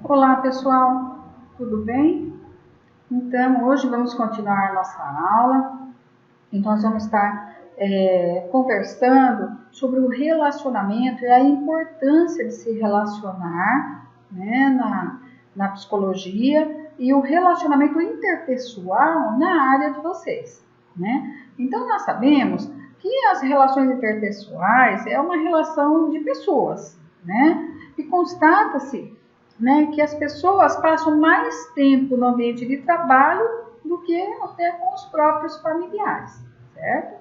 Olá pessoal, tudo bem? Então hoje vamos continuar a nossa aula e nós vamos estar conversando sobre o relacionamento e a importância de se relacionar, né, na psicologia e o relacionamento interpessoal na área de vocês, né? Então nós sabemos que as relações interpessoais é uma relação de pessoas, né? E constata-se, né, que as pessoas passam mais tempo no ambiente de trabalho do que até com os próprios familiares, certo?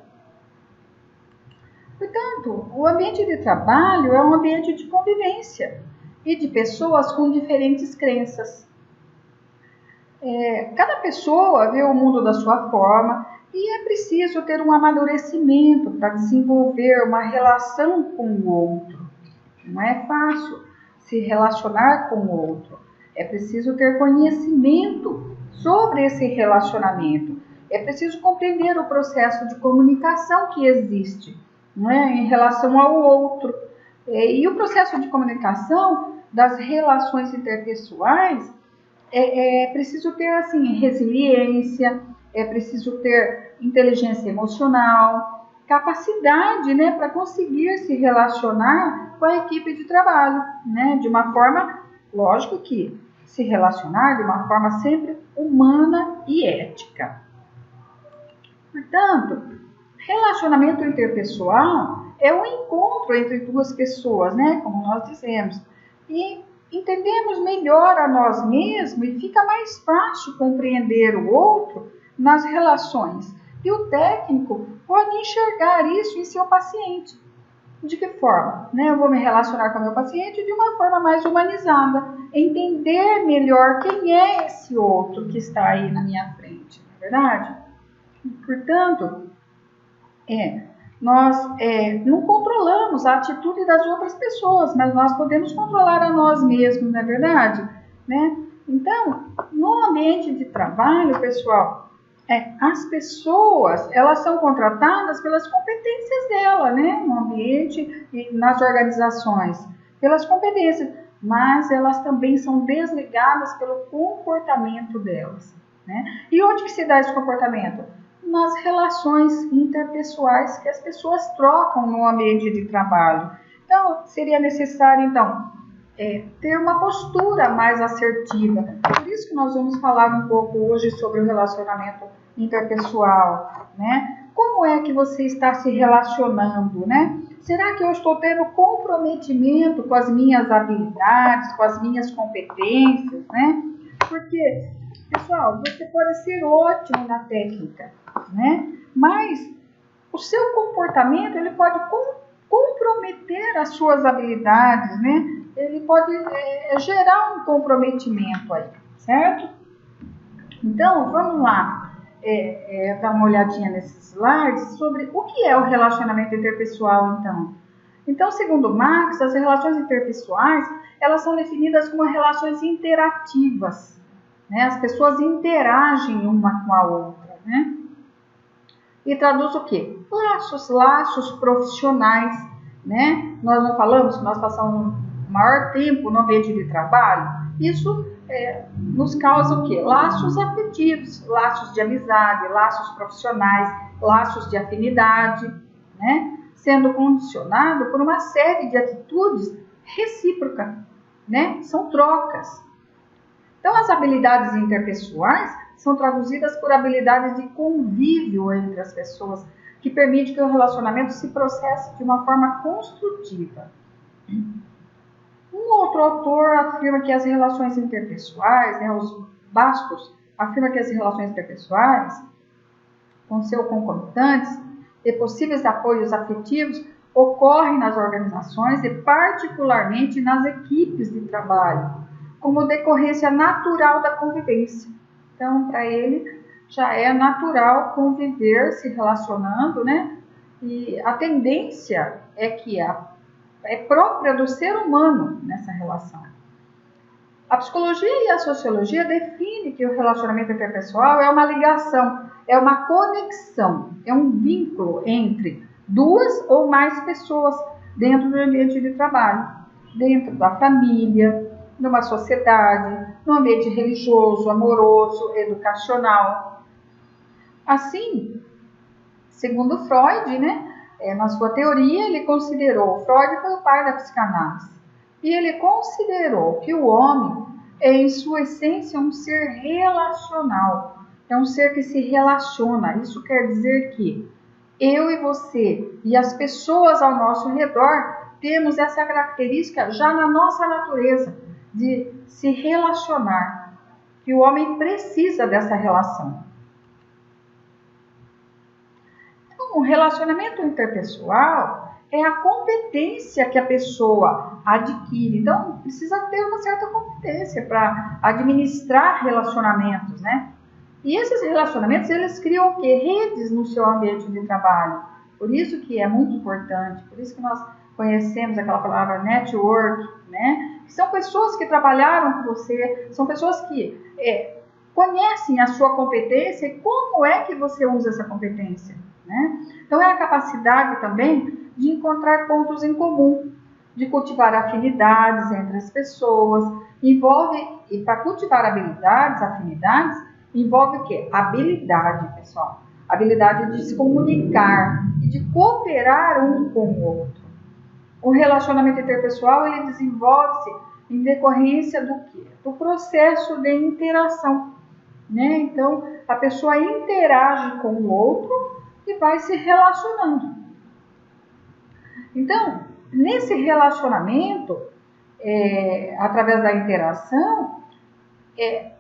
Portanto, o ambiente de trabalho é um ambiente de convivência e de pessoas com diferentes crenças. Cada pessoa vê o mundo da sua forma e é preciso ter um amadurecimento para desenvolver uma relação com o outro. Não é fácil se relacionar com o outro. É preciso ter conhecimento sobre esse relacionamento. É preciso compreender o processo de comunicação que existe, não é, em relação ao outro. E o processo de comunicação das relações interpessoais é preciso ter assim resiliência, é preciso ter inteligência emocional, capacidade, né, para conseguir se relacionar com a equipe de trabalho, né, de uma forma, lógico que se relacionar de uma forma sempre humana e ética. Portanto, relacionamento interpessoal é um encontro entre duas pessoas, né, como nós dizemos, e entendemos melhor a nós mesmos e fica mais fácil compreender o outro nas relações. E o técnico pode enxergar isso em seu paciente. De que forma? Eu vou me relacionar com o meu paciente de uma forma mais humanizada, entender melhor quem é esse outro que está aí na minha frente, não é verdade? Portanto, nós não controlamos a atitude das outras pessoas, mas nós podemos controlar a nós mesmos, não é verdade? Né? Então, no ambiente de trabalho, pessoal, as pessoas, elas são contratadas pelas competências dela, né? No ambiente e nas organizações, pelas competências, mas elas também são desligadas pelo comportamento delas, né? E onde que se dá esse comportamento? Nas relações interpessoais que as pessoas trocam no ambiente de trabalho. Então, seria necessário, ter uma postura mais assertiva. Por isso que nós vamos falar um pouco hoje sobre o relacionamento interpessoal, né? Como é que você está se relacionando, né? Será que eu estou tendo comprometimento com as minhas habilidades, com as minhas competências, né? Porque, pessoal, você pode ser ótimo na técnica, né? Mas o seu comportamento, ele pode comprometer as suas habilidades, né? Ele pode gerar um comprometimento aí, certo? Então, vamos lá dar uma olhadinha nesses slides sobre o que é o relacionamento interpessoal, então. Então, segundo Marx, as relações interpessoais, elas são definidas como relações interativas, né? As pessoas interagem uma com a outra, né? E traduz o quê? Laços profissionais, né? Nós não falamos que nós passamos maior tempo no ambiente de trabalho, isso nos causa o quê? Laços afetivos, laços de amizade, laços profissionais, laços de afinidade, né? Sendo condicionado por uma série de atitudes recíprocas, né? São trocas. Então, as habilidades interpessoais são traduzidas por habilidades de convívio entre as pessoas, que permite que o relacionamento se processe de uma forma construtiva. Um outro autor afirma que as relações interpessoais, os Bastos, afirma que as relações interpessoais, com seus concomitantes e possíveis apoios afetivos, ocorrem nas organizações e particularmente nas equipes de trabalho, como decorrência natural da convivência. Então, para ele, já é natural conviver, se relacionando, né? E a tendência é que é própria do ser humano nessa relação. A psicologia e a sociologia definem que o relacionamento interpessoal é uma ligação, é uma conexão, é um vínculo entre duas ou mais pessoas dentro do ambiente de trabalho, dentro da família, numa sociedade, no ambiente religioso, amoroso, educacional. Assim, segundo Freud, né, na sua teoria, ele considerou, Freud foi o pai da psicanálise, e ele considerou que o homem é, em sua essência, um ser relacional, é um ser que se relaciona. Isso quer dizer que eu e você e as pessoas ao nosso redor temos essa característica já na nossa natureza, de se relacionar, que o homem precisa dessa relação. Então, o relacionamento interpessoal é a competência que a pessoa adquire. Então, precisa ter uma certa competência para administrar relacionamentos, né? E esses relacionamentos, eles criam o quê? Redes no seu ambiente de trabalho. Por isso que é muito importante, por isso que nós conhecemos aquela palavra network, né? São pessoas que trabalharam com você, são pessoas que conhecem a sua competência e como é que você usa essa competência, né? Então, é a capacidade também de encontrar pontos em comum, de cultivar afinidades entre as pessoas. Envolve, e para cultivar habilidades, afinidades, envolve o quê? Habilidade, pessoal. Habilidade de se comunicar e de cooperar um com o outro. O relacionamento interpessoal, ele desenvolve-se em decorrência do quê? Do processo de interação, né? Então, a pessoa interage com o outro e vai se relacionando. Então, nesse relacionamento, através da interação,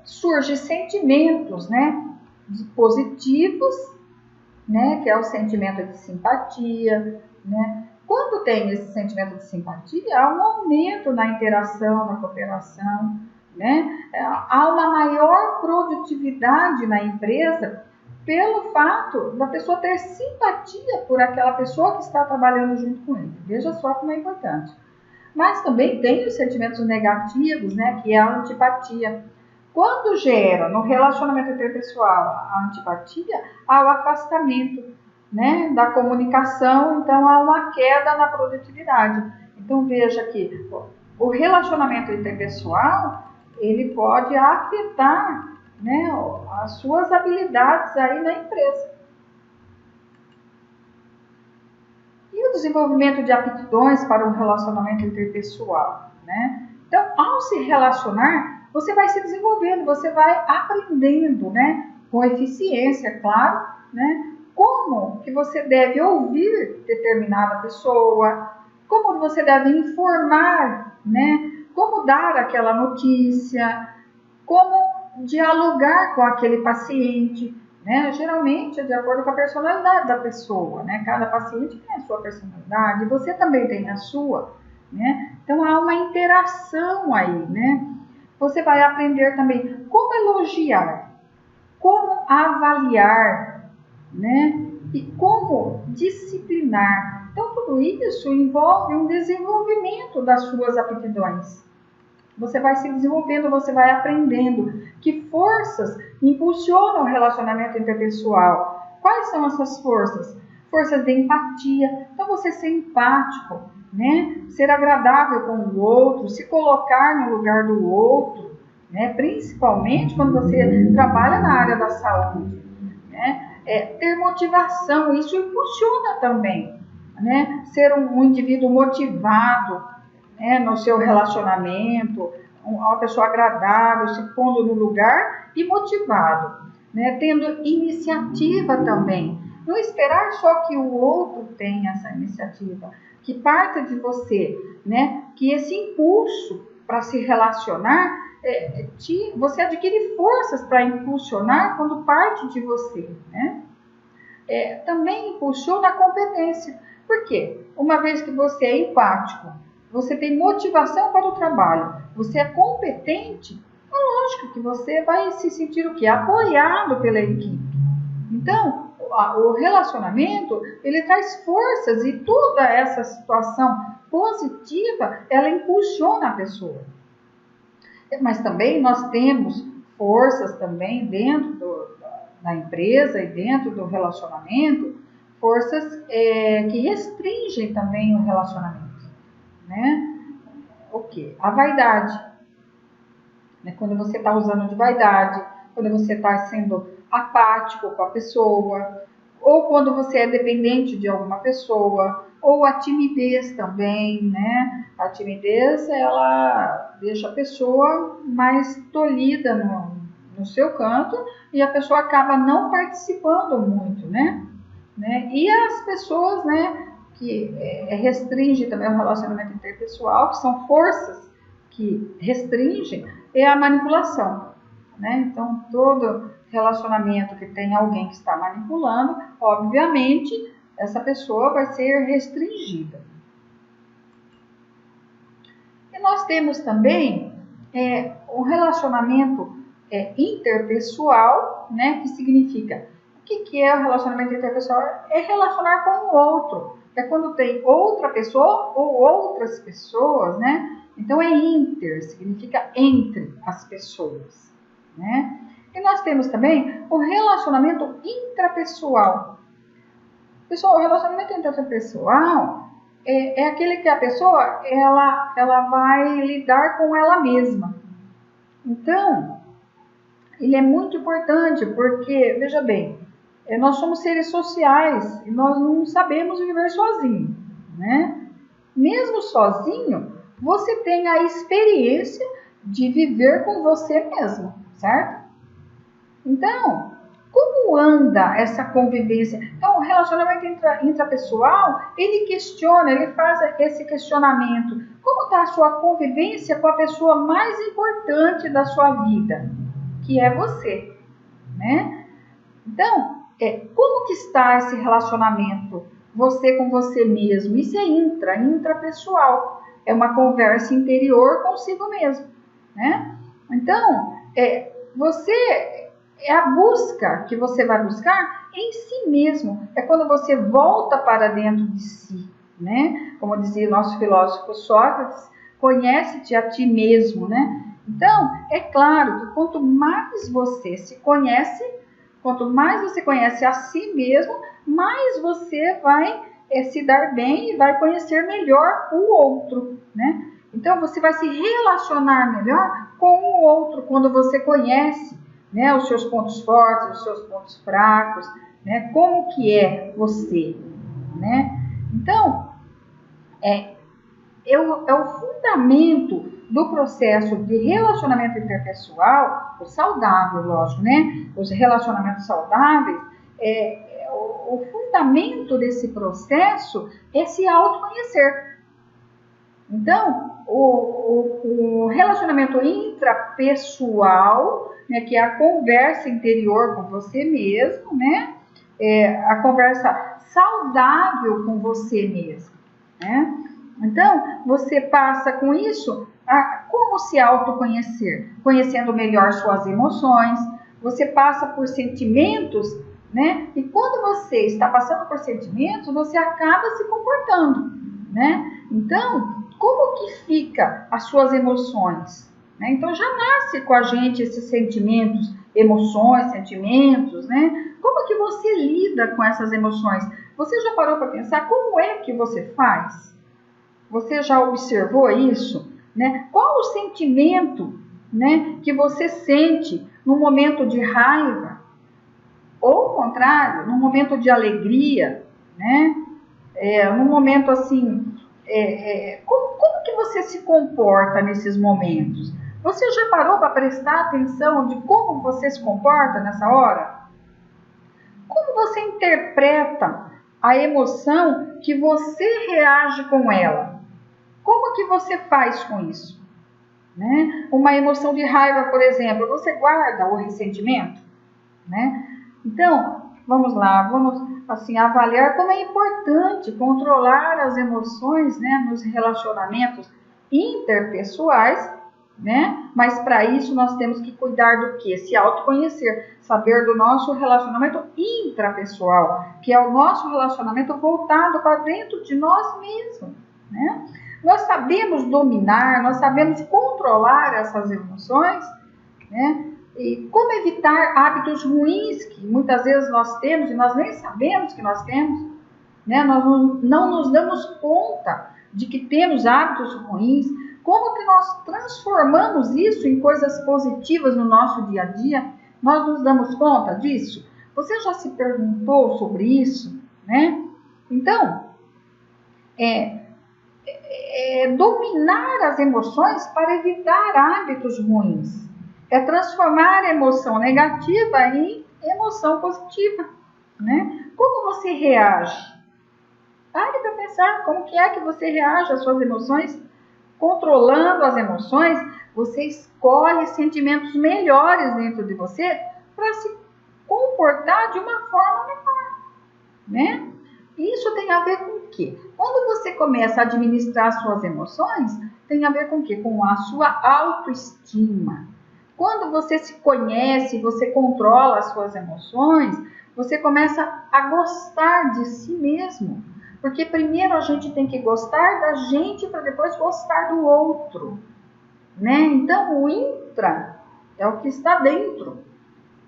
surgem sentimentos, né, positivos, né, que é o sentimento de simpatia, né? Quando tem esse sentimento de simpatia, há um aumento na interação, na cooperação, né? Há uma maior produtividade na empresa pelo fato da pessoa ter simpatia por aquela pessoa que está trabalhando junto com ele. Veja só como é importante. Mas também tem os sentimentos negativos, né, que é a antipatia. Quando gera no relacionamento interpessoal a antipatia, há o afastamento, né, da comunicação, então há uma queda na produtividade. Então veja que o relacionamento interpessoal, ele pode afetar, né, as suas habilidades aí na empresa. E o desenvolvimento de aptidões para um relacionamento interpessoal, né? Então, ao se relacionar, você vai se desenvolvendo, você vai aprendendo, né, com eficiência, claro, né, como que você deve ouvir determinada pessoa, como você deve informar, né, como dar aquela notícia, como dialogar com aquele paciente, né? Geralmente é de acordo com a personalidade da pessoa, né? Cada paciente tem a sua personalidade, você também tem a sua, né? Então há uma interação aí, né? Você vai aprender também como elogiar, como avaliar, né? E como disciplinar. Então tudo isso envolve um desenvolvimento das suas aptidões. Você vai se desenvolvendo, você vai aprendendo que forças impulsionam o relacionamento interpessoal. Quais são essas forças? Forças de empatia. Então, você ser empático, né? Ser agradável com o outro, se colocar no lugar do outro, né? Principalmente quando você trabalha na área da saúde, né? Ter motivação, isso impulsiona também, né? Ser um indivíduo motivado, né, no seu relacionamento, uma pessoa agradável, se pondo no lugar e motivado, né, tendo iniciativa também. Não esperar só que o outro tenha essa iniciativa, que parta de você, né, que esse impulso para se relacionar, você adquire forças para impulsionar quando parte de você, né? Também impulsiona a competência. Por quê? Uma vez que você é empático, você tem motivação para o trabalho, você é competente, é lógico que você vai se sentir o quê? Apoiado pela equipe. Então, o relacionamento, ele traz forças e toda essa situação positiva, ela impulsiona a pessoa. Mas também nós temos forças também dentro da empresa e dentro do relacionamento, forças que restringem também o relacionamento. Né? O que? A vaidade. né? Quando você está usando de vaidade, quando você está sendo apático com a pessoa, ou quando você é dependente de alguma pessoa, ou a timidez também, né? A timidez, ela deixa a pessoa mais tolhida no seu canto e a pessoa acaba não participando muito, né? E as pessoas, né, que restringe também o relacionamento interpessoal, que são forças que restringem, é a manipulação, né? Então, todo relacionamento que tem alguém que está manipulando, obviamente, essa pessoa vai ser restringida. E nós temos também um relacionamento interpessoal, né, que significa, o que é o relacionamento interpessoal? É relacionar com o outro, é quando tem outra pessoa ou outras pessoas, né? Então é inter, significa entre as pessoas, né? E nós temos também o relacionamento intrapessoal. Pessoal, o relacionamento intrapessoal é aquele que a pessoa ela vai lidar com ela mesma. Então, ele é muito importante porque, veja bem, nós somos seres sociais e nós não sabemos viver sozinho, né? Mesmo sozinho, você tem a experiência de viver com você mesmo, certo? Então, como anda essa convivência? Então, o relacionamento intrapessoal, ele questiona, ele faz esse questionamento. Como está a sua convivência com a pessoa mais importante da sua vida? Que é você, né? Então, como que está esse relacionamento? Você com você mesmo. Isso é intrapessoal. É uma conversa interior consigo mesmo, né? Então, é a busca que você vai buscar em si mesmo. É quando você volta para dentro de si, né? Como dizia o nosso filósofo Sócrates, conhece-te a ti mesmo, né? Então, é claro que quanto mais você se conhece, quanto mais você conhece a si mesmo, mais você vai se dar bem e vai conhecer melhor o outro, né? Então, você vai se relacionar melhor com o outro quando você conhece, né, os seus pontos fortes, os seus pontos fracos, né? Como que é você, né? Então, é o fundamento do processo de relacionamento interpessoal, o saudável, lógico, né? Os relacionamentos saudáveis, o fundamento desse processo é se autoconhecer. Então, o relacionamento intrapessoal, né, que é a conversa interior com você mesmo, né? A conversa saudável com você mesmo, né? Então, você passa com isso a como se autoconhecer, conhecendo melhor suas emoções, você passa por sentimentos, né? E quando você está passando por sentimentos, você acaba se comportando, né? Então, como que fica as suas emoções, né? Então, já nasce com a gente esses sentimentos, emoções, sentimentos, né? Como que você lida com essas emoções? Você já parou para pensar como é que você faz? Você já observou isso, né? Qual o sentimento, né, que você sente no momento de raiva? Ou, ao contrário, no momento de alegria, né? No momento assim, como que você se comporta nesses momentos? Você já parou para prestar atenção de como você se comporta nessa hora? Como você interpreta a emoção que você reage com ela? Como que você faz com isso? Né? Uma emoção de raiva, por exemplo, você guarda o ressentimento? Né? Então, vamos lá, vamos assim, avaliar como é importante controlar as emoções, né, nos relacionamentos interpessoais, né? Mas para isso nós temos que cuidar do quê? Se autoconhecer, saber do nosso relacionamento intrapessoal, que é o nosso relacionamento voltado para dentro de nós mesmos, né? Nós sabemos dominar, nós sabemos controlar essas emoções, né? E como evitar hábitos ruins que muitas vezes nós temos e nós nem sabemos que nós temos, né? Nós não nos damos conta de que temos hábitos ruins. como que nós transformamos isso em coisas positivas no nosso dia a dia? Nós nos damos conta disso? Você já se perguntou sobre isso, né? Então, dominar as emoções para evitar hábitos ruins. É transformar a emoção negativa em emoção positiva, né? Como você reage? Pare para pensar como que é que você reage às suas emoções. Controlando as emoções, você escolhe sentimentos melhores dentro de você para se comportar de uma forma melhor, né? Isso tem a ver com o quê? Quando você começa a administrar suas emoções, tem a ver com o quê? Com a sua autoestima. Quando você se conhece, você controla as suas emoções, você começa a gostar de si mesmo. Porque primeiro a gente tem que gostar da gente para depois gostar do outro, né? Então o intra é o que está dentro.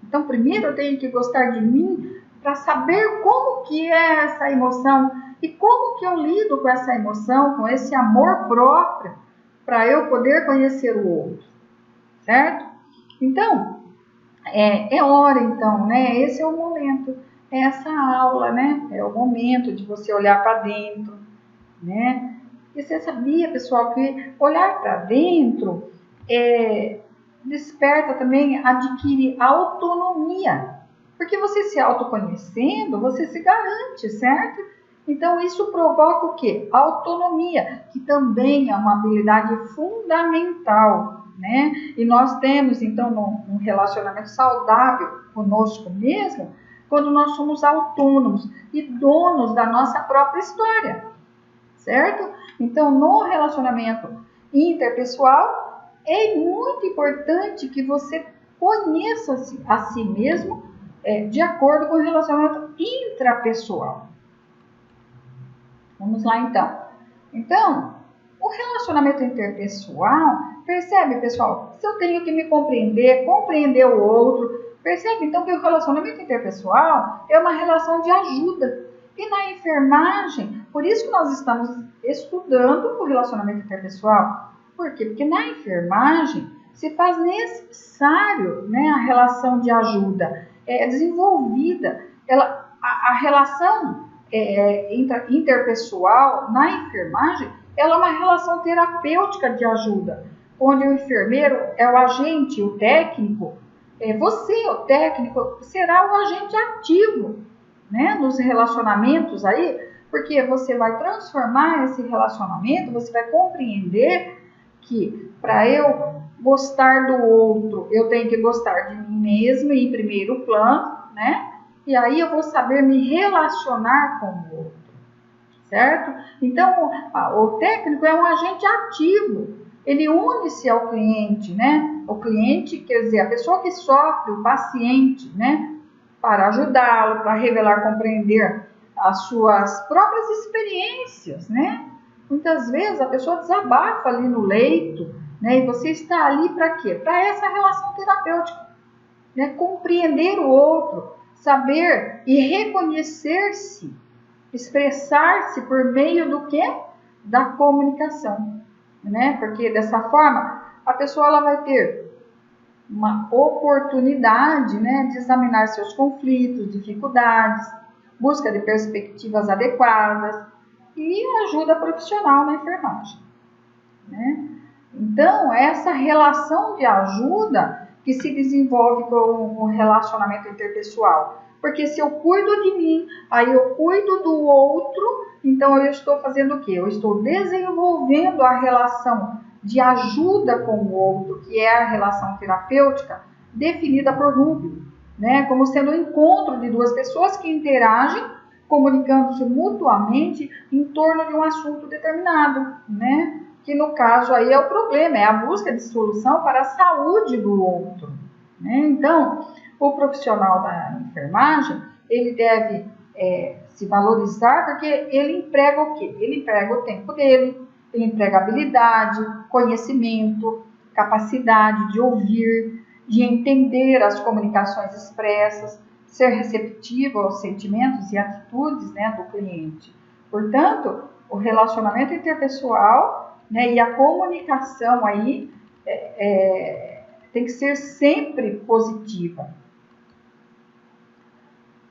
Então primeiro eu tenho que gostar de mim para saber como que é essa emoção e como que eu lido com essa emoção, com esse amor próprio, para eu poder conhecer o outro, certo? Então, é hora então, né? Esse é o momento, é essa aula, né? É o momento de você olhar para dentro, né? E você sabia, pessoal, que olhar para dentro desperta também, adquire autonomia. Porque você se autoconhecendo, você se garante, certo? Então isso provoca o quê? Autonomia, que também é uma habilidade fundamental, né? E nós temos, então, um relacionamento saudável conosco mesmo, quando nós somos autônomos e donos da nossa própria história, certo? Então, no relacionamento interpessoal, é muito importante que você conheça a si mesmo de acordo com o relacionamento intrapessoal. Vamos lá, então. Então, o relacionamento interpessoal, percebe, pessoal? Se eu tenho que me compreender o outro, percebe, então, que o relacionamento interpessoal é uma relação de ajuda. E na enfermagem, por isso que nós estamos estudando o relacionamento interpessoal. Por quê? Porque na enfermagem se faz necessário, né, a relação de ajuda. É desenvolvida. A relação interpessoal na enfermagem, ela é uma relação terapêutica de ajuda, onde o enfermeiro é o agente, o técnico, você, o técnico, será o agente ativo, né, nos relacionamentos aí, porque você vai transformar esse relacionamento, você vai compreender que para eu gostar do outro, eu tenho que gostar de mim mesmo em primeiro plano, né? E aí eu vou saber me relacionar com o outro, certo? Então, o técnico é um agente ativo, ele une-se ao cliente, né? O cliente, quer dizer, a pessoa que sofre, o paciente, né? Para ajudá-lo, para revelar, compreender as suas próprias experiências, né? Muitas vezes a pessoa desabafa ali no leito, né? E você está ali para quê? Para essa relação terapêutica, né? Compreender o outro, saber e reconhecer-se, expressar-se por meio do quê? Da comunicação, né? Porque dessa forma a pessoa ela vai ter uma oportunidade, né, de examinar seus conflitos, dificuldades, busca de perspectivas adequadas e ajuda profissional na enfermagem, né? Então, essa relação de ajuda que se desenvolve com o relacionamento interpessoal. Porque se eu cuido de mim, aí eu cuido do outro, então eu estou fazendo o quê? Eu estou desenvolvendo a relação de ajuda com o outro, que é a relação terapêutica, definida por Rubio, né? Como sendo o encontro de duas pessoas que interagem, comunicando-se mutuamente em torno de um assunto determinado, né? Que no caso aí é o problema, é a busca de solução para a saúde do outro, né? Então, o profissional da enfermagem, ele deve se valorizar porque ele emprega o quê? Ele emprega o tempo dele, ele emprega habilidade, conhecimento, capacidade de ouvir, de entender as comunicações expressas, ser receptivo aos sentimentos e atitudes, né, do cliente. Portanto, o relacionamento interpessoal né? E a comunicação aí tem que ser sempre positiva.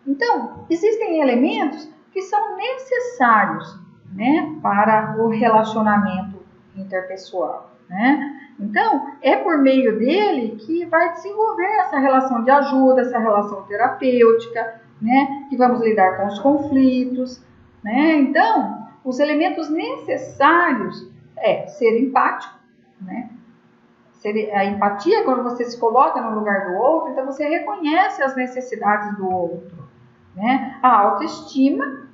Então, existem elementos que são necessários, né, para o relacionamento interpessoal, né? Então, é por meio dele que vai desenvolver essa relação de ajuda, essa relação terapêutica, né, que vamos lidar com os conflitos, né? Então, os elementos necessários é ser empático, né? A empatia, quando você se coloca no lugar do outro, então você reconhece as necessidades do outro, né? A autoestima,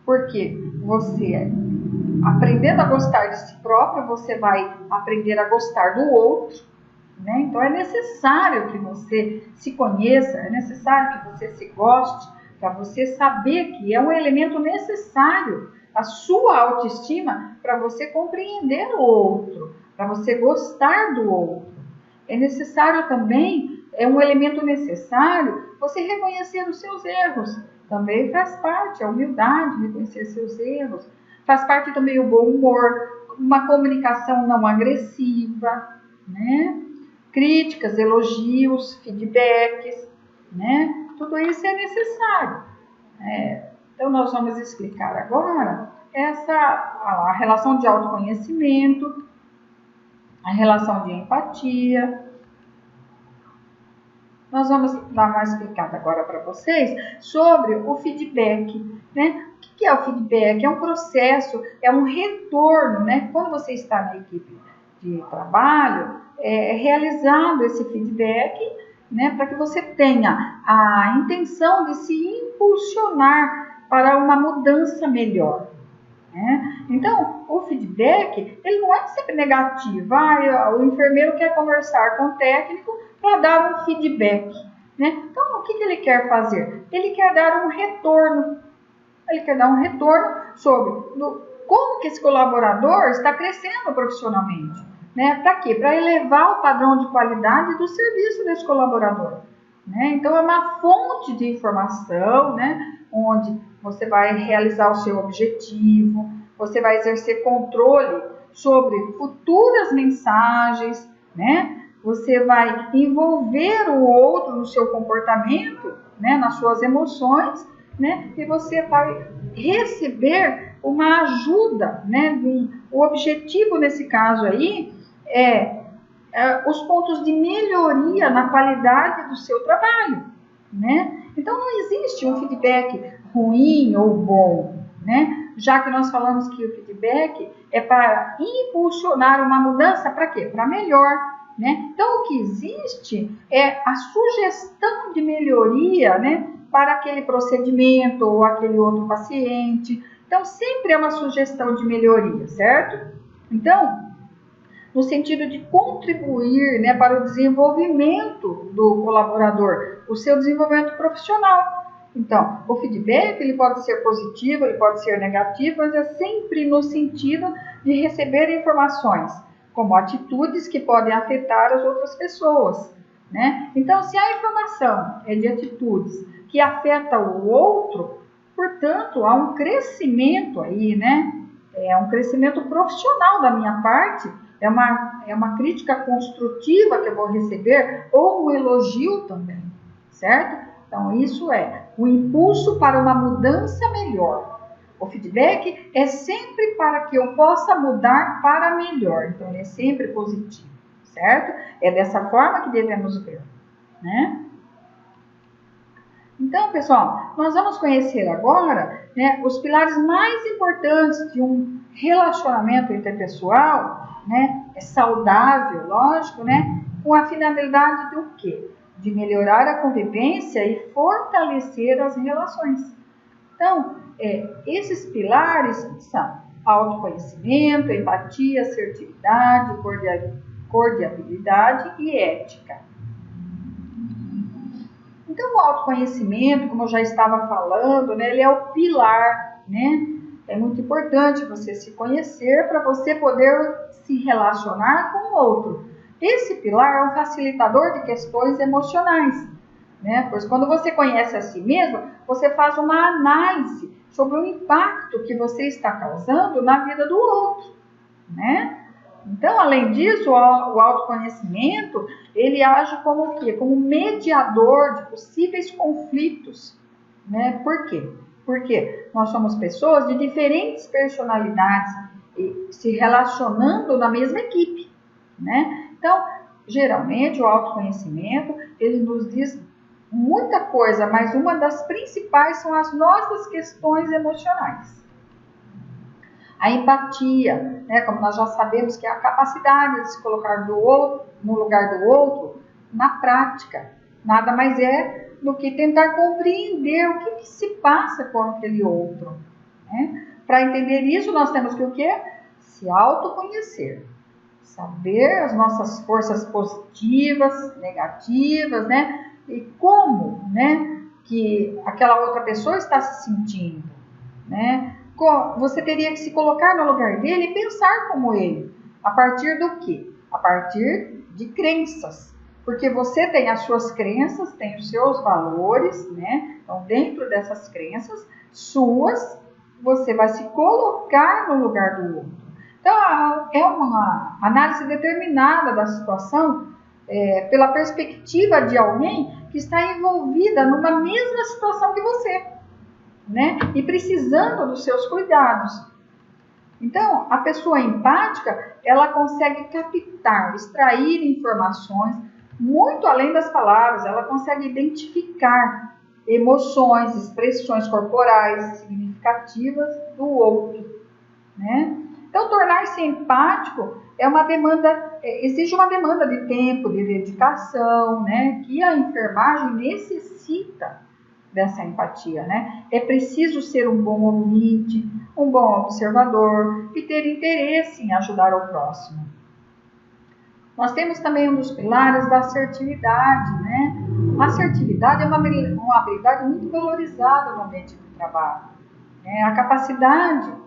porque você, aprendendo a gostar de si próprio, você vai aprender a gostar do outro, né? Então é necessário que você se conheça, é necessário que você se goste, para você saber que é um elemento necessário a sua autoestima para você compreender o outro, para você gostar do outro. É necessário também, é um elemento necessário você reconhecer os seus erros. Também faz parte a humildade, reconhecer seus erros. Faz parte também o bom humor, uma comunicação não agressiva, né? Críticas, elogios, feedbacks, né? Tudo isso é necessário. Então, nós vamos explicar agora a relação de autoconhecimento, a relação de empatia. Nós vamos dar uma explicada agora para vocês sobre o feedback, né? O que é o feedback? É um processo, é um retorno, né? Quando você está na equipe de trabalho, é realizado esse feedback, né? Para que você tenha a intenção de se impulsionar para uma mudança melhor. Então, o feedback, ele não é sempre negativo. O enfermeiro quer conversar com o técnico para dar um feedback, né? Então, o que ele quer fazer? Ele quer dar um retorno. Ele quer dar um retorno sobre como que esse colaborador está crescendo profissionalmente, né? Para quê? Para elevar o padrão de qualidade do serviço desse colaborador, né? Então, é uma fonte de informação, né? Onde você vai realizar o seu objetivo, você vai exercer controle sobre futuras mensagens, né? Você vai envolver o outro no seu comportamento, né? Nas suas emoções, né? E você vai receber uma ajuda, né? O objetivo nesse caso aí é os pontos de melhoria na qualidade do seu trabalho, né? Então, não existe um feedback ruim ou bom, né? Já que nós falamos que o feedback é para impulsionar uma mudança, para quê? Para melhor, né? Então, o que existe é a sugestão de melhoria, né? Para aquele procedimento ou aquele outro paciente. Então, sempre é uma sugestão de melhoria, certo? Então, no sentido de contribuir, né, para o desenvolvimento do colaborador, o seu desenvolvimento profissional. Então, o feedback ele pode ser positivo, ele pode ser negativo, mas é sempre no sentido de receber informações, como atitudes que podem afetar as outras pessoas, né? Então, se a informação é de atitudes que afetam o outro, portanto, há um crescimento aí, né? É um crescimento profissional da minha parte, é uma crítica construtiva que eu vou receber ou um elogio também, certo? Então, isso é o impulso para uma mudança melhor. O feedback é sempre para que eu possa mudar para melhor. Então, ele é sempre positivo, certo? É dessa forma que devemos ver, né? Então, pessoal, nós vamos conhecer agora, né, os pilares mais importantes de um relacionamento interpessoal, né, saudável, lógico, né, com a finalidade do quê? De melhorar a convivência e fortalecer as relações. Então, esses pilares são autoconhecimento, empatia, assertividade, cordialidade e ética. Então, o autoconhecimento, como eu já estava falando, né, ele é o pilar, né? É muito importante você se conhecer para você poder se relacionar com o outro. Esse pilar é um facilitador de questões emocionais, né? Pois quando você conhece a si mesmo, você faz uma análise sobre o impacto que você está causando na vida do outro, né? Então, além disso, o autoconhecimento, ele age como o quê? Como mediador de possíveis conflitos, né? Por quê? Porque nós somos pessoas de diferentes personalidades se relacionando na mesma equipe, né? Então, geralmente, o autoconhecimento, ele nos diz muita coisa, mas uma das principais são as nossas questões emocionais. A empatia, né, como nós já sabemos que é a capacidade de se colocar no lugar do outro na prática. Nada mais é do que tentar compreender o que se passa com aquele outro. Né? Para entender isso, nós temos que o quê? Se autoconhecer. Saber as nossas forças positivas, negativas, né? E como, né, que aquela outra pessoa está se sentindo, né? Você teria que se colocar no lugar dele e pensar como ele. A partir do quê? A partir de crenças. Porque você tem as suas crenças, tem os seus valores, né? Então, dentro dessas crenças suas, você vai se colocar no lugar do outro. Então, é uma análise determinada da situação pela perspectiva de alguém que está envolvida numa mesma situação que você. Né? E precisando dos seus cuidados. Então, a pessoa empática, ela consegue captar, extrair informações muito além das palavras, ela consegue identificar emoções, expressões corporais significativas do outro, né? Então, tornar-se empático é uma demanda, exige uma demanda de tempo, de dedicação, né? Que a enfermagem necessita dessa empatia, né? É preciso ser um bom ouvinte, um bom observador e ter interesse em ajudar o próximo. Nós temos também um dos pilares da assertividade, né? A assertividade é uma habilidade muito valorizada no ambiente de trabalho. Né? A capacidade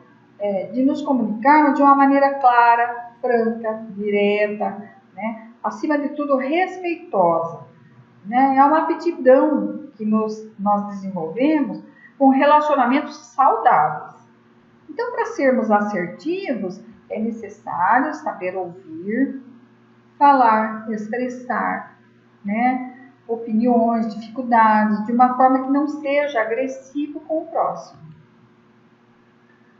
de nos comunicarmos de uma maneira clara, franca, direta, né? Acima de tudo respeitosa. Né? É uma aptidão que nós desenvolvemos com relacionamentos saudáveis. Então, para sermos assertivos, é necessário saber ouvir, falar, expressar, né, opiniões, dificuldades, de uma forma que não seja agressivo com o próximo.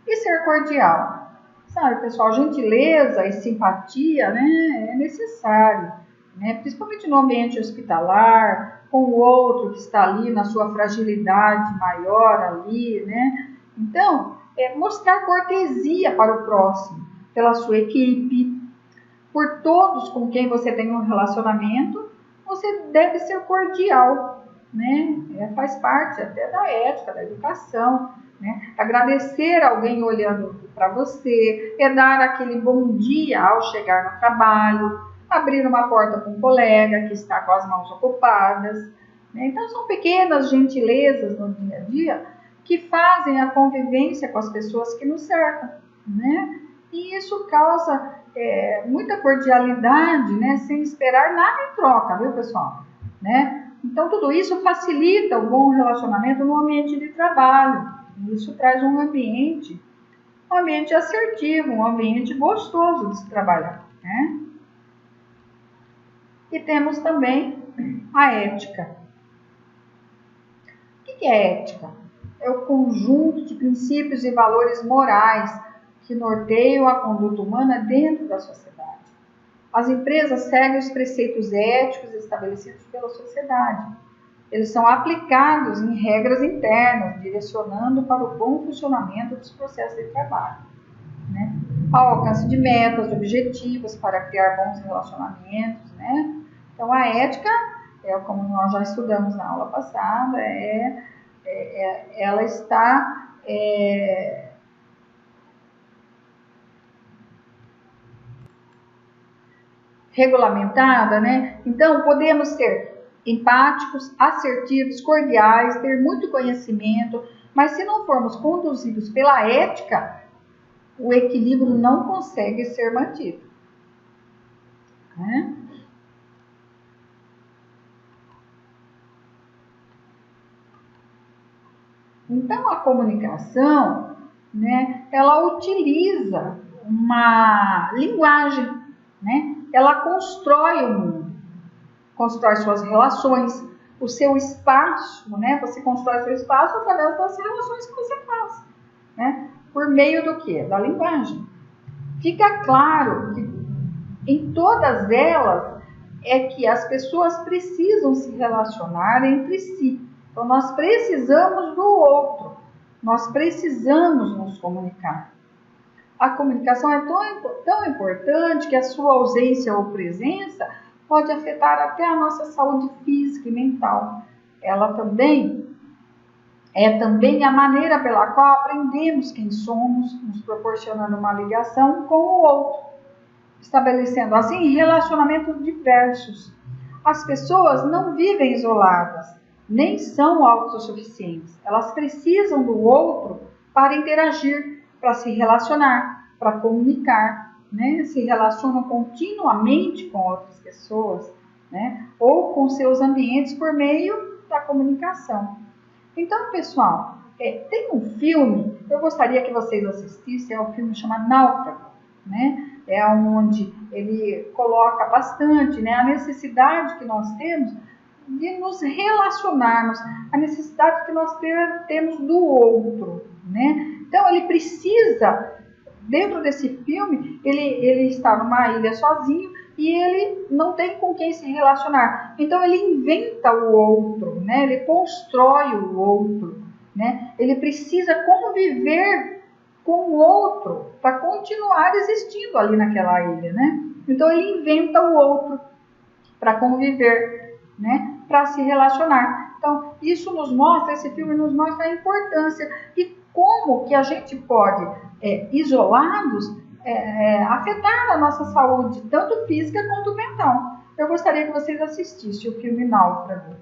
E ser cordial. Sabe, pessoal, gentileza e simpatia, né, é necessário. Né, principalmente no ambiente hospitalar, com o outro que está ali na sua fragilidade maior ali, né? Então, mostrar cortesia para o próximo, pela sua equipe, por todos com quem você tem um relacionamento, você deve ser cordial, né? Faz parte até da ética, da educação, né? Agradecer alguém olhando para você, dar aquele bom dia ao chegar no trabalho, abrir uma porta para um colega que está com as mãos ocupadas. Né? Então, são pequenas gentilezas no dia a dia que fazem a convivência com as pessoas que nos cercam. Né? E isso causa muita cordialidade, né? Sem esperar nada em troca, viu, pessoal? Né? Então, tudo isso facilita o bom relacionamento no ambiente de trabalho. Isso traz um ambiente assertivo, um ambiente gostoso de se trabalhar. Né? E temos também a ética. O que é ética? É o conjunto de princípios e valores morais que norteiam a conduta humana dentro da sociedade. As empresas seguem os preceitos éticos estabelecidos pela sociedade. Eles são aplicados em regras internas, direcionando para o bom funcionamento dos processos de trabalho. Né? Ao alcance de metas, objetivos para criar bons relacionamentos, né? Então, a ética, como nós já estudamos na aula passada, ela está regulamentada, né? Então, podemos ser empáticos, assertivos, cordiais, ter muito conhecimento, mas se não formos conduzidos pela ética, o equilíbrio não consegue ser mantido. Né? Então, a comunicação, né, ela utiliza uma linguagem, né? Ela constrói o mundo, constrói suas relações, o seu espaço, né? Você constrói seu espaço através das relações que você faz, né? Por meio do quê? Da linguagem. Fica claro que em todas elas é que as pessoas precisam se relacionar entre si. Então, nós precisamos do outro, nós precisamos nos comunicar. A comunicação é tão importante que a sua ausência ou presença pode afetar até a nossa saúde física e mental. Ela também é a maneira pela qual aprendemos quem somos, nos proporcionando uma ligação com o outro, estabelecendo assim relacionamentos diversos. As pessoas não vivem isoladas, nem são autossuficientes. Elas precisam do outro para interagir, para se relacionar, para comunicar, né? Se relacionam continuamente com outras pessoas, né? Ou com seus ambientes por meio da comunicação. Então, pessoal, tem um filme, eu gostaria que vocês assistissem, é um filme chamado Náufrago, né? É onde ele coloca bastante, né, a necessidade que nós temos de nos relacionarmos, a necessidade que nós temos do outro, né? Então, ele precisa, dentro desse filme, ele está numa ilha sozinho e ele não tem com quem se relacionar. Então, ele inventa o outro, né? Ele constrói o outro, né? Ele precisa conviver com o outro para continuar existindo ali naquela ilha, né? Então, ele inventa o outro para conviver, né? Para se relacionar. Então, isso nos mostra, esse filme nos mostra a importância e como que a gente pode, isolados, afetar a nossa saúde, tanto física quanto mental. Eu gostaria que vocês assistissem o filme Náufrago.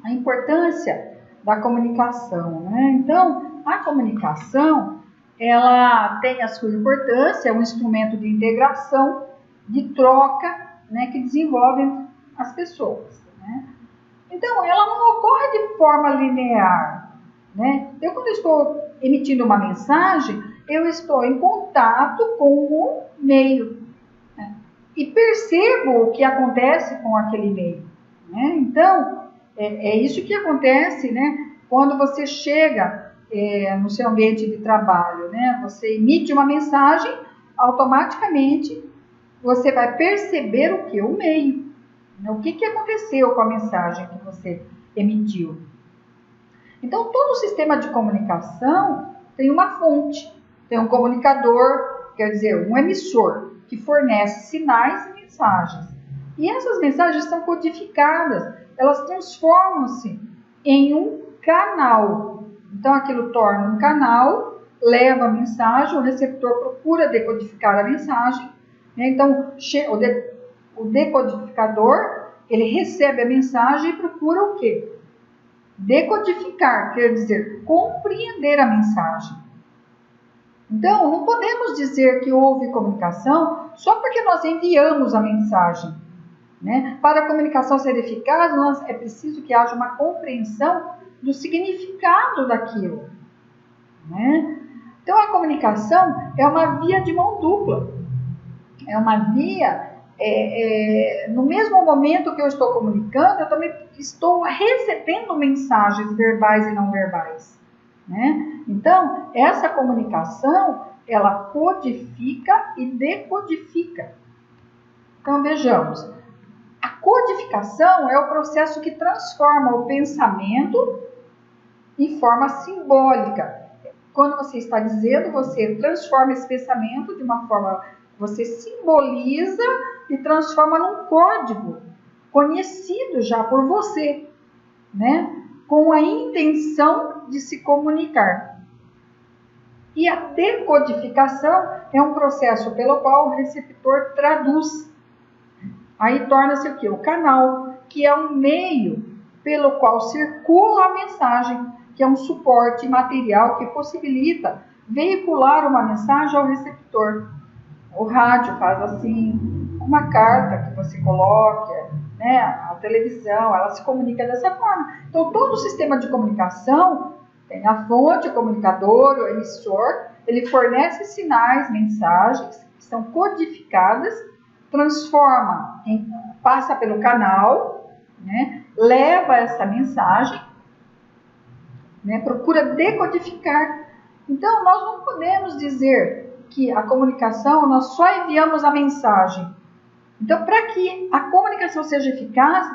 A importância da comunicação, né? Então, a comunicação, ela tem a sua importância, é um instrumento de integração, de troca, né, que desenvolve as pessoas, né? Então, ela não ocorre de forma linear, né? Eu, quando estou emitindo uma mensagem, eu estou em contato com o meio, né? E percebo o que acontece com aquele meio, né? Então, é isso que acontece, né? Quando você chega no seu ambiente de trabalho, né? Você emite uma mensagem, automaticamente você vai perceber o que? O meio. O que aconteceu com a mensagem que você emitiu. Então, todo sistema de comunicação tem uma fonte, tem um comunicador, quer dizer, um emissor, que fornece sinais e mensagens. E essas mensagens são codificadas, elas transformam-se em um canal. Então, aquilo torna um canal, leva a mensagem, o receptor procura decodificar a mensagem, né? Então, o decodificador, ele recebe a mensagem e procura o quê? Decodificar, quer dizer, compreender a mensagem. Então, não podemos dizer que houve comunicação só porque nós enviamos a mensagem, né? Para a comunicação ser eficaz, é preciso que haja uma compreensão do significado daquilo, né? Então, a comunicação é uma via de mão dupla. É uma via, no mesmo momento que eu estou comunicando, eu também estou recebendo mensagens verbais e não verbais, né? Então, essa comunicação, ela codifica e decodifica. Então, vejamos. A codificação é o processo que transforma o pensamento em forma simbólica. Quando você está dizendo, você transforma esse pensamento de uma forma, você simboliza e transforma num código conhecido já por você, né? Com a intenção de se comunicar. E a decodificação é um processo pelo qual o receptor traduz. Aí torna-se o quê? O canal, que é um meio pelo qual circula a mensagem, que é um suporte material que possibilita veicular uma mensagem ao receptor. O rádio faz assim, uma carta que você coloca, né? A televisão, ela se comunica dessa forma. Então, todo o sistema de comunicação tem a fonte, o comunicador, o emissor, ele fornece sinais, mensagens que são codificadas, transforma, passa pelo canal, né, leva essa mensagem, né, procura decodificar. Então, nós não podemos dizer que a comunicação, nós só enviamos a mensagem. Então, para que a comunicação seja eficaz,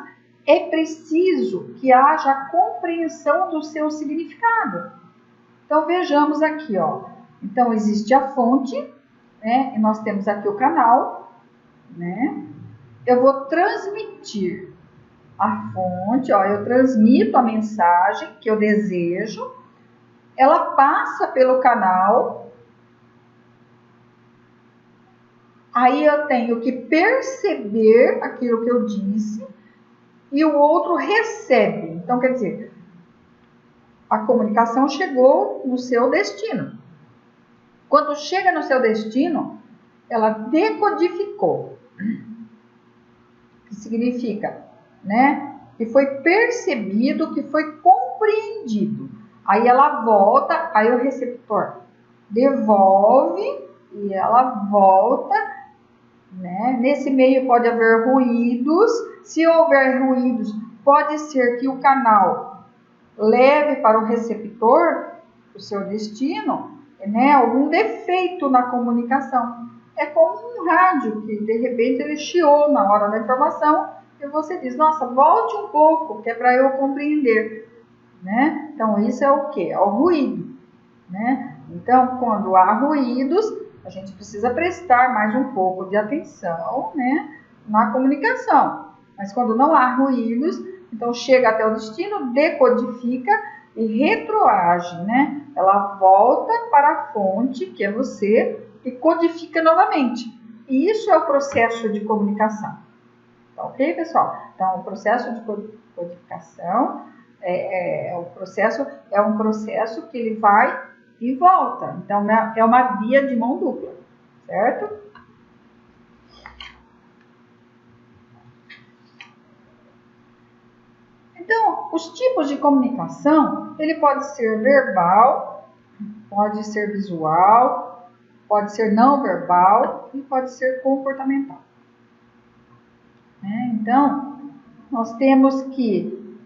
é preciso que haja a compreensão do seu significado. Então, vejamos aqui, ó. Então, existe a fonte, né? E nós temos aqui o canal, né? Eu vou transmitir a fonte, ó. Eu transmito a mensagem que eu desejo. Ela passa pelo canal. Aí eu tenho que perceber aquilo que eu disse e o outro recebe. Então, quer dizer, a comunicação chegou no seu destino. Quando chega no seu destino, ela decodificou. Que significa, né? Que foi percebido, que foi compreendido. Aí ela volta, aí o receptor devolve e ela volta, né? Nesse meio pode haver ruídos. Se houver ruídos, pode ser que o canal leve para o receptor o seu destino, né, algum defeito na comunicação. É como um rádio que de repente ele chiou na hora da informação e você diz, nossa, volte um pouco, que é para eu compreender, né? Então isso é o que? É o ruído, né? Então quando há ruídos, a gente precisa prestar mais um pouco de atenção, né, na comunicação. Mas quando não há ruídos, então chega até o destino, decodifica e retroage, né? Ela volta para a fonte, que é você, e codifica novamente. E isso é o processo de comunicação. Tá ok, pessoal? Então, o processo de codificação é um processo que ele vai e volta. Então, é uma via de mão dupla, certo? Então, os tipos de comunicação, ele pode ser verbal, pode ser visual, pode ser não verbal e pode ser comportamental. Então, nós temos que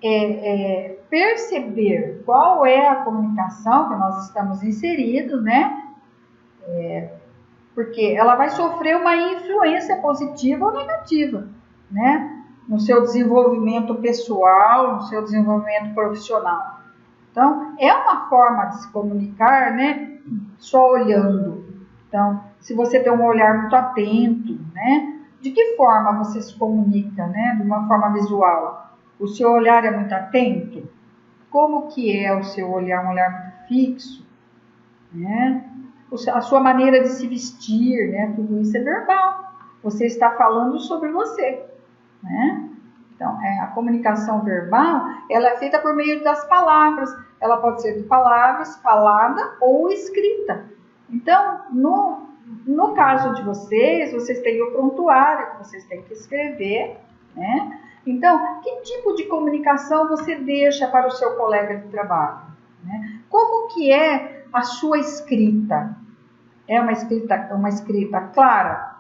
perceber qual é a comunicação que nós estamos inseridos, né? Porque ela vai sofrer uma influência positiva ou negativa, né? No seu desenvolvimento pessoal, no seu desenvolvimento profissional. Então, é uma forma de se comunicar, né? Só olhando. Então, se você tem um olhar muito atento, né? De que forma você se comunica, né? De uma forma visual. O seu olhar é muito atento? Como que é o seu olhar? Um olhar muito fixo, né? A sua maneira de se vestir, né? Tudo isso é verbal. Você está falando sobre você, né? Então, a comunicação verbal, ela é feita por meio das palavras. Ela pode ser de palavras, falada ou escrita. Então, no caso de vocês têm o prontuário que vocês têm que escrever, né? Então, que tipo de comunicação você deixa para o seu colega de trabalho, né? Como que é a sua escrita? É uma escrita clara,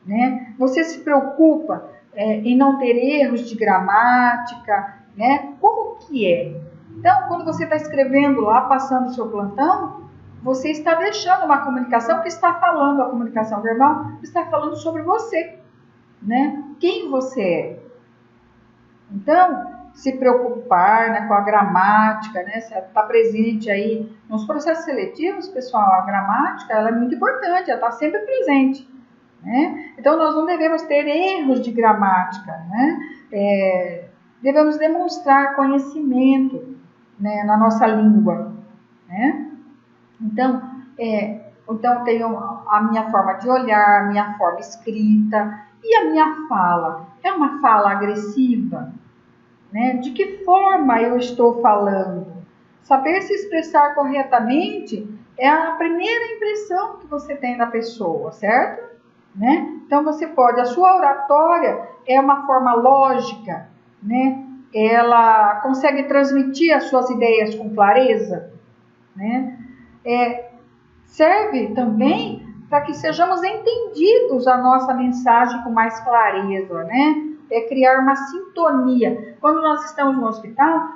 né? Você se preocupa em não ter erros de gramática, né? Como que é? Então, quando você está escrevendo lá, passando o seu plantão, você está deixando uma comunicação que está falando, a comunicação verbal, está falando sobre você, né? Quem você é. Então, se preocupar, né, com a gramática, né? Se está presente aí nos processos seletivos, pessoal, a gramática ela é muito importante, ela está sempre presente, né? Então, nós não devemos ter erros de gramática, né? Devemos demonstrar conhecimento, né, na nossa língua, né? Então, eu tenho a minha forma de olhar, a minha forma escrita e a minha fala. É uma fala agressiva, né? De que forma eu estou falando? Saber se expressar corretamente é a primeira impressão que você tem da pessoa, certo? Né? Então, a sua oratória é uma forma lógica, né? Ela consegue transmitir as suas ideias com clareza, né? serve também para que sejamos entendidos a nossa mensagem com mais clareza, né? É criar uma sintonia. Quando nós estamos no hospital,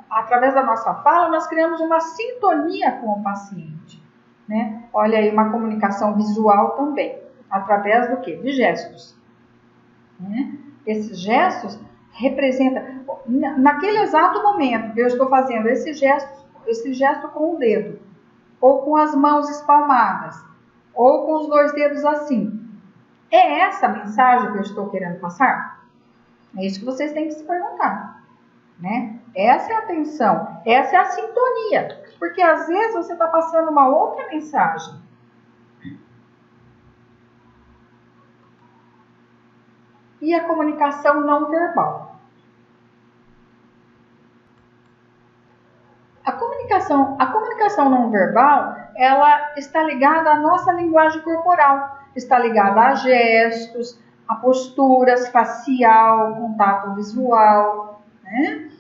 através da nossa fala, nós criamos uma sintonia com o paciente, né? Olha aí, uma comunicação visual também, através do quê? De gestos, né? Esses gestos representam, naquele exato momento que eu estou fazendo esse gesto com o dedo, ou com as mãos espalmadas, ou com os 2 dedos assim. É essa a mensagem que eu estou querendo passar? É isso que vocês têm que se perguntar, né? Essa é a atenção, essa é a sintonia. Porque às vezes você está passando uma outra mensagem. E a comunicação não verbal. A comunicação não verbal, ela está ligada à nossa linguagem corporal, está ligada a gestos, a posturas facial, contato visual, né?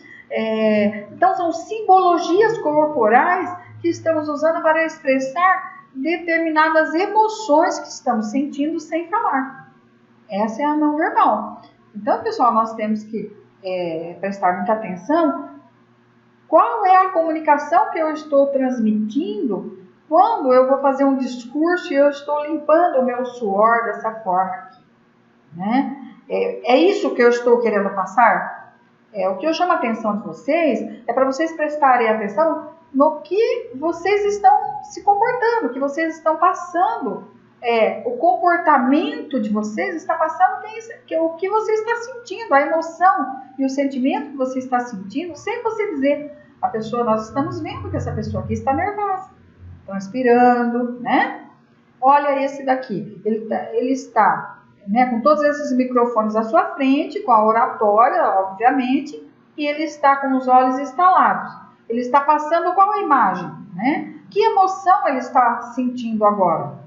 Então são simbologias corporais que estamos usando para expressar determinadas emoções que estamos sentindo sem falar. Essa é a não verbal. Então, pessoal, nós temos que prestar muita atenção. Qual é a comunicação que eu estou transmitindo quando eu vou fazer um discurso e eu estou limpando o meu suor dessa forma aqui, né? É isso que eu estou querendo passar? O que eu chamo a atenção de vocês é para vocês prestarem atenção no que vocês estão se comportando, que vocês estão passando. O comportamento de vocês está passando o que você está sentindo, a emoção e o sentimento que você está sentindo, sem você dizer. A pessoa, nós estamos vendo que essa pessoa aqui está nervosa, transpirando, né? Olha esse daqui, ele está, né, com todos esses microfones à sua frente, com a oratória, obviamente, e ele está com os olhos estalados. Ele está passando qual a imagem, né? Que emoção ele está sentindo agora?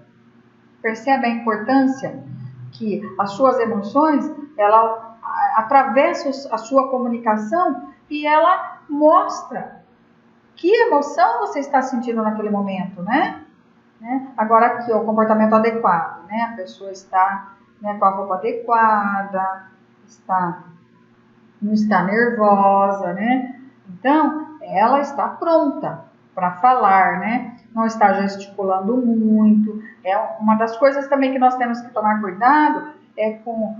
Percebe a importância que as suas emoções, ela atravessa a sua comunicação e ela mostra que emoção você está sentindo naquele momento, né? Agora aqui, o comportamento adequado, né? A pessoa está, né, com a roupa adequada, não está nervosa, né? Então, ela está pronta para falar, né? Não está gesticulando muito. Uma das coisas também que nós temos que tomar cuidado com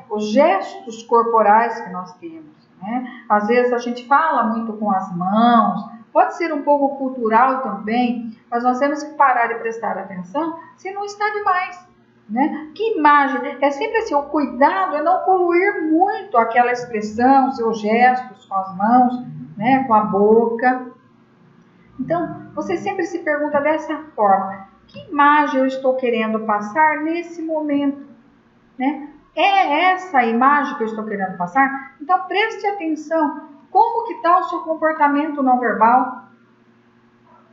os gestos corporais que nós temos, né? Às vezes a gente fala muito com as mãos, pode ser um pouco cultural também, mas nós temos que parar e prestar atenção se não está demais, né? Que imagem, é sempre assim, o cuidado é não poluir muito aquela expressão, seus gestos com as mãos, né, com a boca. Então, você sempre se pergunta dessa forma, que imagem eu estou querendo passar nesse momento, né? É essa a imagem que eu estou querendo passar? Então, preste atenção, como que está o seu comportamento não verbal?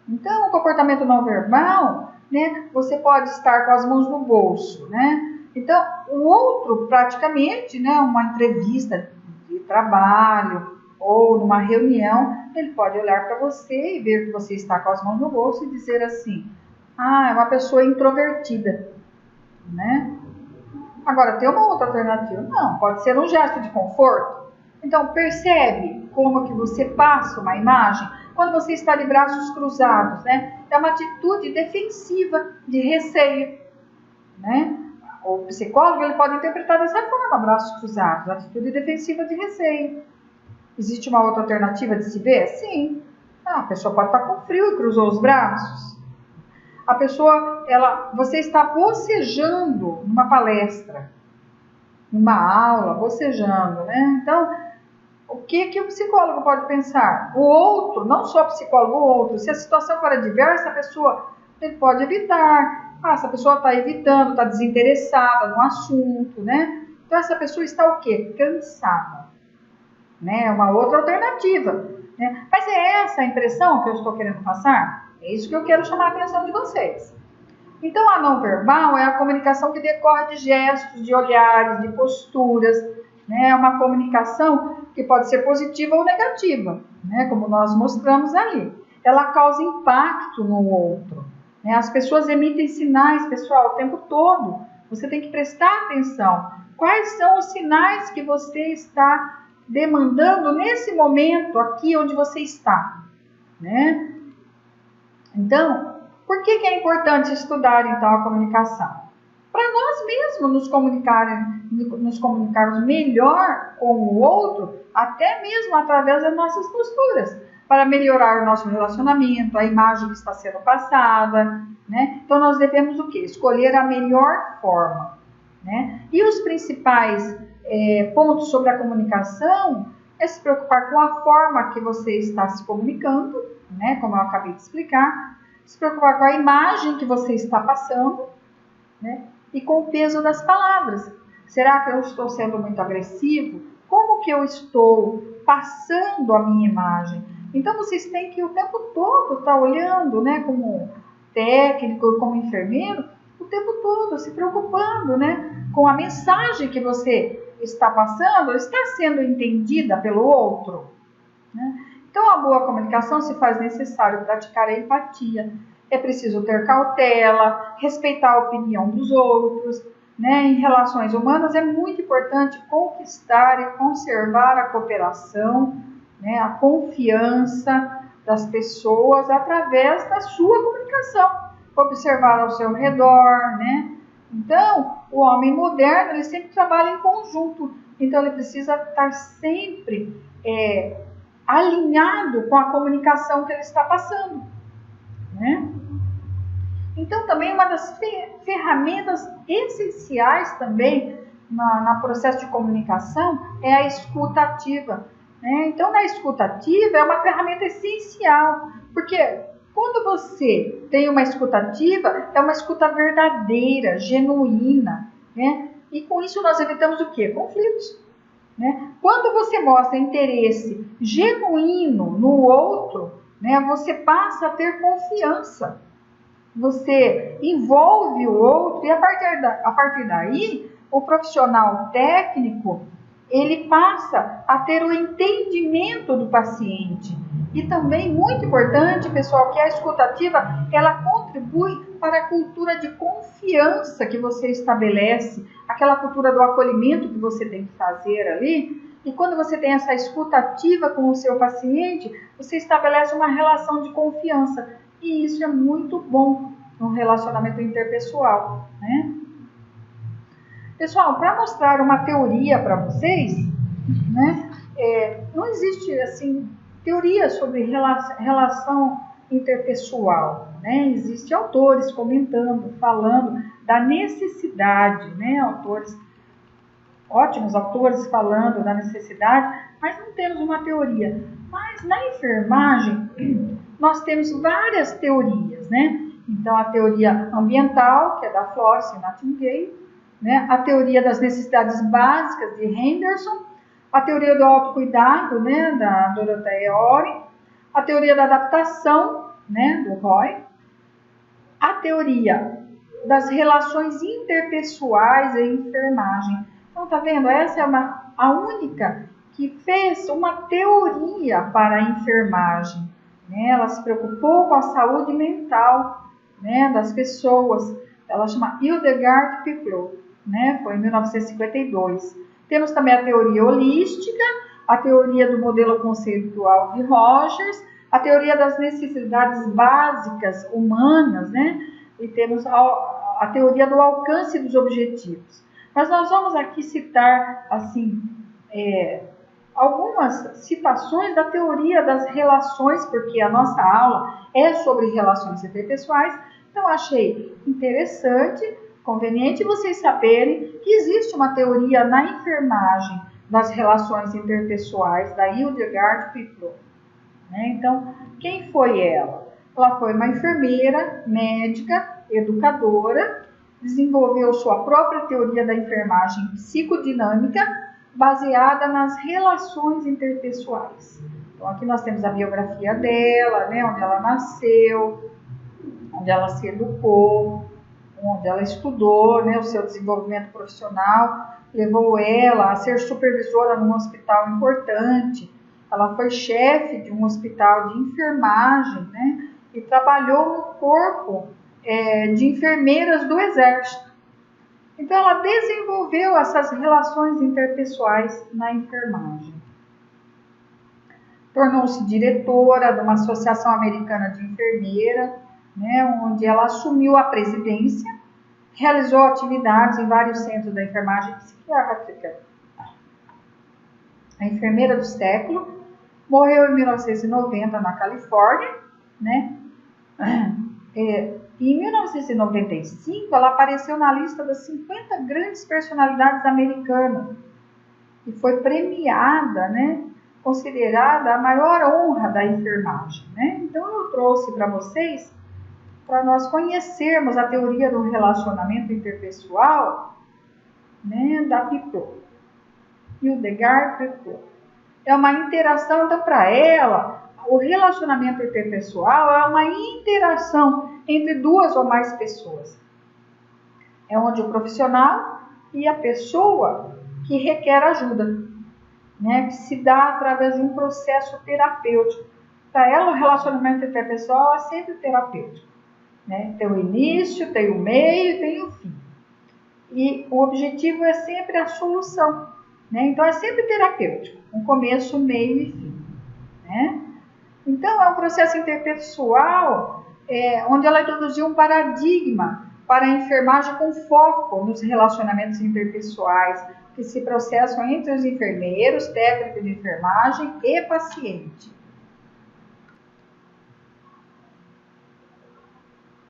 Então, o comportamento não verbal, né, você pode estar com as mãos no bolso, né? Então, o outro, praticamente, né, uma entrevista de trabalho ou numa reunião, ele pode olhar para você e ver que você está com as mãos no bolso e dizer assim, é uma pessoa introvertida, né? Agora, tem uma outra alternativa? Não, pode ser um gesto de conforto. Então, percebe como que você passa uma imagem? Quando você está de braços cruzados, né? É uma atitude defensiva, de receio, né? O psicólogo, ele pode interpretar dessa forma, braços cruzados, atitude defensiva de receio. Existe uma outra alternativa de se ver? Sim. A pessoa pode estar com frio e cruzou os braços. A pessoa, você está bocejando numa palestra, numa aula, bocejando, né? Então, o que o psicólogo pode pensar? O outro, não só o psicólogo, o outro, se a situação for adversa, a pessoa, ele pode evitar. Essa pessoa está evitando, está desinteressada no assunto, né? Então, essa pessoa está o quê? Cansada, né? É uma outra alternativa, né? Mas é essa a impressão que eu estou querendo passar? É isso que eu quero chamar a atenção de vocês. Então, a não verbal é a comunicação que decorre de gestos, de olhares, de posturas, né? É uma comunicação que pode ser positiva ou negativa, né? Como nós mostramos ali. Ela causa impacto no outro, né? As pessoas emitem sinais, pessoal, o tempo todo. Você tem que prestar atenção. Quais são os sinais que você está demandando nesse momento aqui onde você está, né? Então, por que é importante estudar então a comunicação? Para nós mesmos nos comunicarmos melhor com o outro, até mesmo através das nossas posturas, para melhorar o nosso relacionamento, a imagem que está sendo passada, né? Então nós devemos o quê? Escolher a melhor forma, né? E os principais pontos sobre a comunicação é se preocupar com a forma que você está se comunicando, né? Como eu acabei de explicar, se preocupar com a imagem que você está passando, né? E com o peso das palavras. Será que eu estou sendo muito agressivo? Como que eu estou passando a minha imagem? Então, vocês têm que o tempo todo estar olhando, né, como técnico, como enfermeiro, o tempo todo se preocupando, né, com a mensagem que você está passando, está sendo entendida pelo outro, né? Então, a boa comunicação se faz necessário praticar a empatia. É preciso ter cautela, respeitar a opinião dos outros, né? Em relações humanas é muito importante conquistar e conservar a cooperação, né? A confiança das pessoas através da sua comunicação. Observar ao seu redor, né? Então, o homem moderno, ele sempre trabalha em conjunto. Então, ele precisa estar sempre alinhado com a comunicação que ele está passando, né? Então, também uma das ferramentas essenciais também no processo de comunicação é a escuta ativa, né? Então, na escuta ativa é uma ferramenta essencial, porque quando você tem uma escuta ativa, é uma escuta verdadeira, genuína, né? E com isso nós evitamos o quê? Conflitos, né? Quando você mostra interesse genuíno no outro, né, você passa a ter confiança. Você envolve o outro e a partir daí, o profissional técnico, ele passa a ter o entendimento do paciente. E também, muito importante, pessoal, que a escutativa, ela contribui para a cultura de confiança que você estabelece, aquela cultura do acolhimento que você tem que fazer ali. E quando você tem essa escutativa com o seu paciente, você estabelece uma relação de confiança. E isso é muito bom no relacionamento interpessoal, né? Pessoal, para mostrar uma teoria para vocês, né? Não existe, assim, teoria sobre relação interpessoal, né? Existem autores comentando, falando da necessidade, né? Ótimos autores falando da necessidade, mas não temos uma teoria. Mas na enfermagem, nós temos várias teorias, né? Então, a teoria ambiental, que é da Florence Nightingale, né? A teoria das necessidades básicas de Henderson, a teoria do autocuidado, né? Da Dorothea Oren, a teoria da adaptação, né? Do Roy, a teoria das relações interpessoais em enfermagem. Então, tá vendo? Essa é a única que fez uma teoria para a enfermagem, né? Ela se preocupou com a saúde mental, né, das pessoas. Ela chama Hildegard Piplo, né? Foi em 1952. Temos também a teoria holística, a teoria do modelo conceitual de Rogers, a teoria das necessidades básicas humanas, né? E temos a teoria do alcance dos objetivos. Mas nós vamos aqui citar, assim, algumas citações da teoria das relações, porque a nossa aula é sobre relações interpessoais. Então, achei interessante, conveniente vocês saberem que existe uma teoria na enfermagem das relações interpessoais da Hildegard Piplo, né? Então, quem foi ela? Ela foi uma enfermeira, médica, educadora, desenvolveu sua própria teoria da enfermagem psicodinâmica, baseada nas relações interpessoais. Então, aqui nós temos a biografia dela, né, onde ela nasceu, onde ela se educou, onde ela estudou, né, o seu desenvolvimento profissional levou ela a ser supervisora num hospital importante. Ela foi chefe de um hospital de enfermagem, né, e trabalhou no corpo de enfermeiras do Exército. Então, ela desenvolveu essas relações interpessoais na enfermagem. Tornou-se diretora de uma Associação Americana de Enfermeira, né, onde ela assumiu a presidência, realizou atividades em vários centros da enfermagem psiquiátrica. A enfermeira do século, morreu em 1990 na Califórnia, né? Em 1995, ela apareceu na lista das 50 grandes personalidades americanas e foi premiada, né? Considerada a maior honra da enfermagem, né? Então, eu trouxe para vocês, para nós conhecermos a teoria do relacionamento interpessoal, né? Da Piaget, Hildegard Piaget. É uma interação, então, para ela, o relacionamento interpessoal é uma interação entre duas ou mais pessoas. É onde o profissional e a pessoa que requer ajuda, né, que se dá através de um processo terapêutico. Para ela, o relacionamento interpessoal é sempre terapêutico, né? Tem o início, tem o meio, tem o fim. E o objetivo é sempre a solução, né? Então, é sempre terapêutico, um começo, meio e fim, né? Então, é um processo interpessoal onde ela introduziu um paradigma para a enfermagem com foco nos relacionamentos interpessoais que se processam entre os enfermeiros, técnicos de enfermagem e paciente.